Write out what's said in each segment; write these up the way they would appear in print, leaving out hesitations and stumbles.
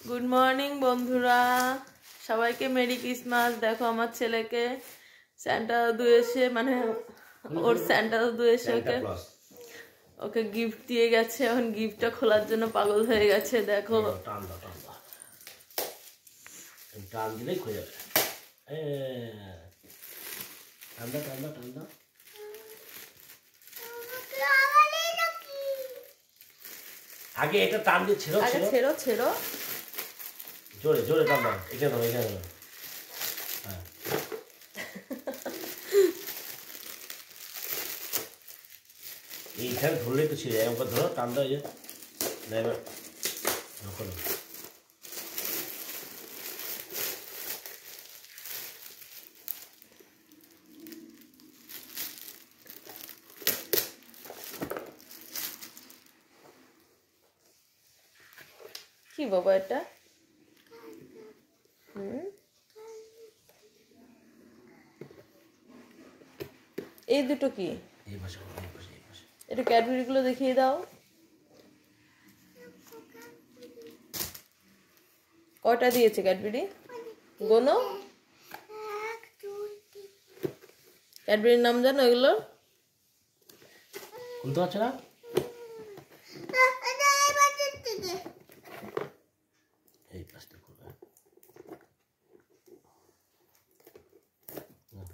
Good morning বন্ধুরা, সবাইকে merry Christmas. দেখো আমার ছেলেকে স্যান্টা দাদু এসে মানে ওর স্যান্টা দাদু এসে ওকে গিফট দিয়ে গেছে। এখন গিফটটা খোলার জন্য পাগল হয়ে গেছে। দেখো টান দিলেই খুলে যাবে। ঠান্ডা ঠান্ডা ঠান্ডা। আগে এটা টান দিয়ে ছেড়ো আগে ছেড়ো ছেড়ো, জোরে জোরে টান দাও। এখানে দাও এখানে দাও। হ্যাঁ এইখানে ধরলেই তো ছিঁড়ে একবার ধরো টান দাও। এই যে না এবার ধরো। কি বাবা এটা? এই দুটো কি? একটু ক্যাডবেরি গুলো দেখিয়ে দাও। কয়টা দিয়েছে ক্যাডবেরি? গোনো। ক্যাডবেরির নাম জানো এগুলো? খুলতে পারছো না? এই পাশটা খুলবে।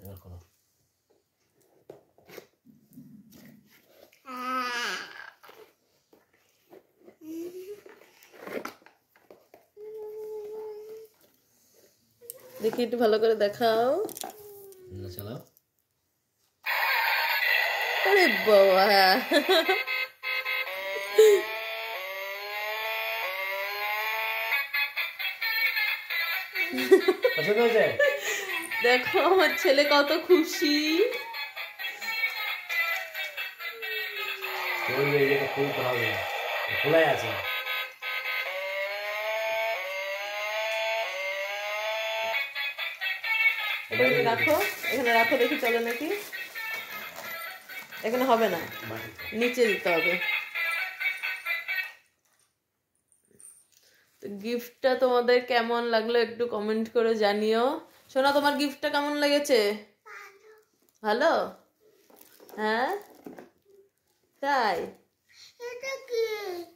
এবার করো। দেখি একটু ভালো করে দেখাও। চালাও। আরে বাবা, পছন্দ হয়েছে? দেখো আমার ছেলে কত খুশি। খুলতে হবে, খোলাই আছে। এটা রাখো, এখানে রাখো, দেখি চলে নাকি। এখানে হবে না, নিচে দিতে হবে। গিফটটা তোমাদের কেমন লাগলো একটু কমেন্ট করে জানিও। শোনা, তোমার গিফটটা কেমন লেগেছে? ভালো? হ্যাঁ তাই?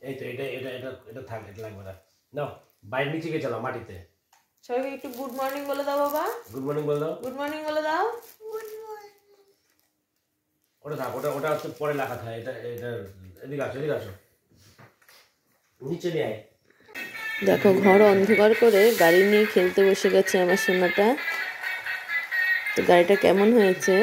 এই তো এটা এটা এটা এটা থাক, এটা লাগবে না। নাও বাইরে নিচে গিয়ে চালাও মাটিতে। সবাইকে একটু গুড মর্নিং বলে দাও বাবা। গুড মর্নিং বলে দাও। গুড মর্নিং বলে দাও। ওটা থাক, ওটা ওটা হচ্ছে পরে লেখা থাকে। এটা এটা এদিকে আসো, এদিকে আসো, নিচে নিয়ে আয়। দেখো ঘর অন্ধকার করে গাড়ি নিয়ে খেলতে বসে গেছে আমার সোনাটা। তো গাড়িটা কেমন হয়েছে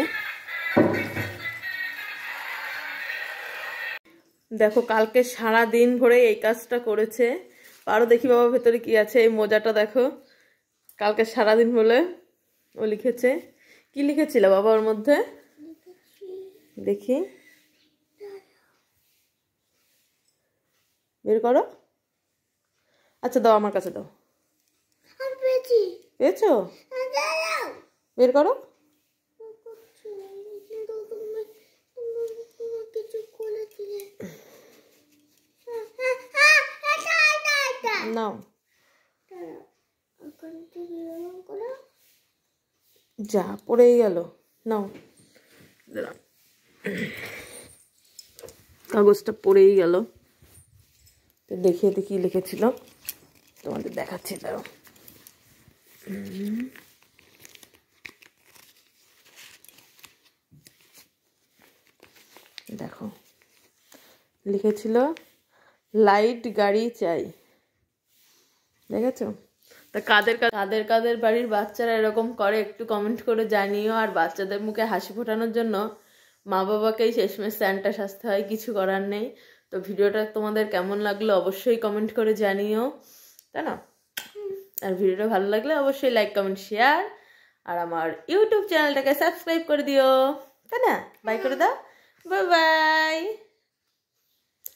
দেখো। কালকে সারা দিন ভরে এই কাজটা করেছে। আরো দেখি বাবা ভেতরে কি আছে। এই মোজাটা দেখো, কালকে সারাদিন বলে ও লিখেছে। কি লিখেছিল বাবা ওর মধ্যে? দেখি, বের করো। আচ্ছা দাও, আমার কাছে দাও। পেয়েছো? বের করো। নাও, যা পড়েই গেল। নাও, কাগজটা পড়েই গেল। তো দেখিয়ে কি লিখেছিল তোমাদের দেখাচ্ছি। দাও, দেখো লিখেছিল লাইট গাড়ি চাই। দেখেছো? তা কাদের কাদের কাদের বাড়ির বাচ্চারা এরকম করে একটু কমেন্ট করে জানিও। আর বাচ্চাদের মুখে হাসি ফোটানোর জন্য মা বাবাকেই শেষমেশ স্যান্টা সাজতে হয়, কিছু করার নেই। তো ভিডিওটা তোমাদের কেমন লাগলো অবশ্যই কমেন্ট করে জানিও, তাই না? আর ভিডিওটা ভালো লাগলে অবশ্যই লাইক কমেন্ট শেয়ার আর আমার ইউটিউব চ্যানেলটাকে সাবস্ক্রাইব করে দিও, তাই না? বাই করে দাও, বাই বাই।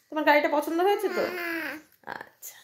তোমার গাড়িটা পছন্দ হয়েছে তো? আচ্ছা।